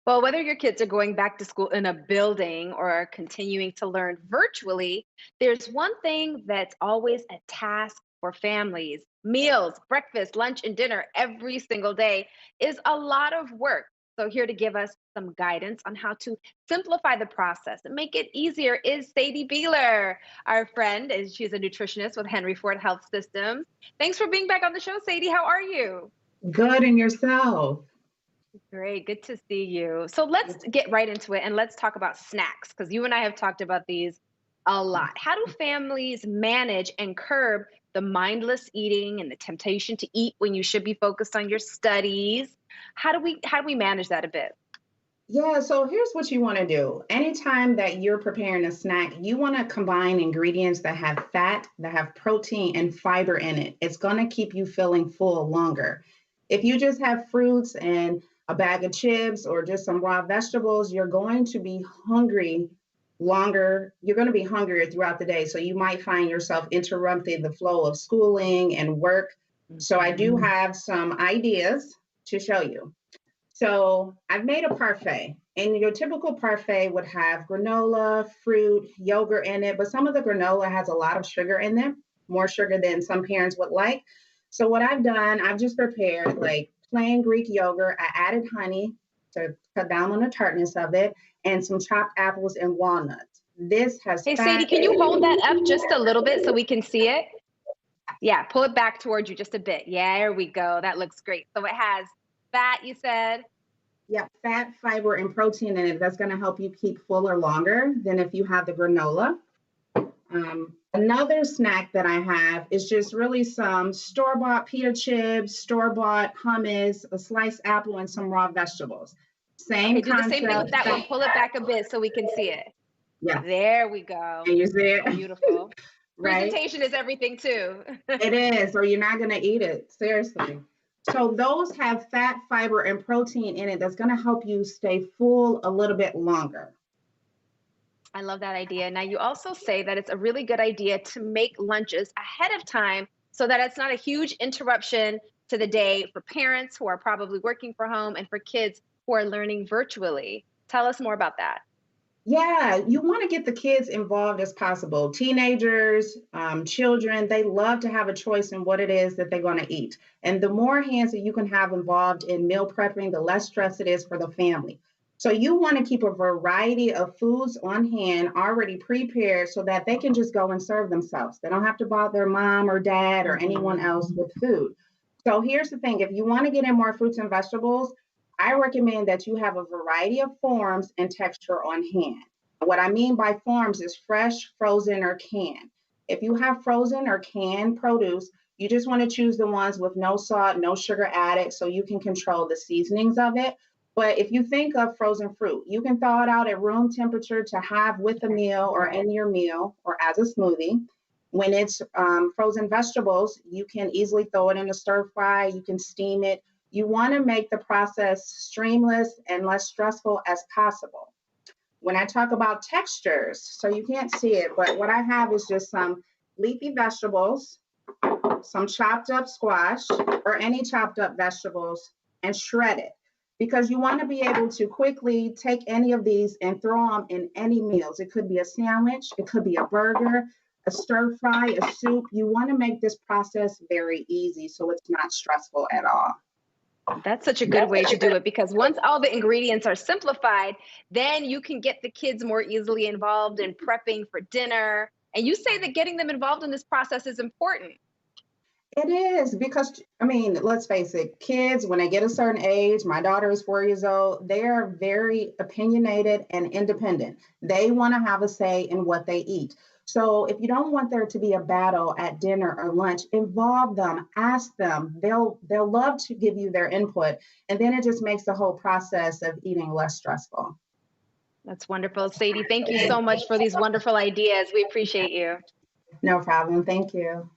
Well, whether your kids are going back to school in a building or are continuing to learn virtually, there's one thing that's always a task for families. Meals, breakfast, lunch, and dinner every single day is a lot of work. So, here to give us some guidance on how to simplify the process and make it easier is Sadie Beeler, our friend, and she's a nutritionist with Henry Ford Health Systems. Thanks for being back on the show, Sadie. How are you? Good in yourself. Great, good to see you. So let's get right into it and let's talk about snacks because you and I have talked about these a lot. How do families manage and curb the mindless eating and the temptation to eat when you should be focused on your studies? How do we manage that a bit? Yeah, so here's what you want to do. Anytime that you're preparing a snack, you want to combine ingredients that have fat, that have protein and fiber in it. It's going to keep you feeling full longer. If you just have fruits and a bag of chips or just some raw vegetables, you're going to be hungry longer. You're going to be hungrier throughout the day. So you might find yourself interrupting the flow of schooling and work. So I do Mhm. have some ideas to show you. So I've made a parfait, and your typical parfait would have granola, fruit, yogurt in it, but some of the granola has a lot of sugar in it, more sugar than some parents would like. So what I've done, I've just prepared like plain Greek yogurt. I added honey to cut down on the tartness of it, and some chopped apples and walnuts. This has Hey, Sadie, fat. can you hold that up just a little bit so we can see it? Yeah, pull it back towards you just a bit. Yeah, there we go. That looks great. So it has fat, you said. Yeah, fat, fiber, and protein in it. That's going to help you keep fuller longer than if you have the granola. Another snack that I have is just really some store bought pita chips, store bought hummus, a sliced apple, and some raw vegetables. Okay, Same do the same thing with concept. that one. Pull it back a bit so we can see it. Yes. There we go. And you see it, Beautiful. right? Presentation is everything too. It is, or you're not going to eat it. Seriously. So those have fat, fiber, and protein in it that's going to help you stay full a little bit longer. I love that idea. Now, you also say that it's a really good idea to make lunches ahead of time so that it's not a huge interruption to the day for parents who are probably working from home and for kids who are learning virtually. Tell us more about that. Yeah, you want to get the kids involved as possible. Teenagers, children, they love to have a choice in what it is that they're going to eat. And the more hands that you can have involved in meal prepping, the less stress it is for the family. So you want to keep a variety of foods on hand already prepared so that they can just go and serve themselves. They don't have to bother their mom or dad or anyone Mhm. else with food. So here's the thing, if you want to get in more fruits and vegetables, I recommend that you have a variety of forms and texture on hand. What I mean by forms is fresh, frozen, or canned. If you have frozen or canned produce, you just want to choose the ones with no salt, no sugar added, so you can control the seasonings of it. But if you think of frozen fruit, you can thaw it out at room temperature to have with a Okay. meal or in your meal or as a smoothie. When it's frozen vegetables, you can easily throw it in a stir fry, you can steam it. You want to make the process streamless and less stressful as possible. When I talk about textures, so you can't see it, but what I have is just some leafy vegetables, some chopped up squash, or any chopped up vegetables, and shred it. Because you want to be able to quickly take any of these and throw them in any meals. It could be a sandwich, it could be a burger, a stir fry, a soup. You want to make this process very easy so it's not stressful at all. That's such a good way to do it because once all the ingredients are simplified, then you can get the kids more easily involved in prepping for dinner. And you say that getting them involved in this process is important. It is because, I mean, let's face it, kids, when they get a certain age, my daughter is 4 years old, they are very opinionated and independent. They want to have a say in what they eat. So if you don't want there to be a battle at dinner or lunch, involve them, ask them. They'll love to give you their input. And then it just makes the whole process of eating less stressful. That's wonderful. Sadie, thank you so much for these wonderful ideas. We appreciate you. No problem. Thank you.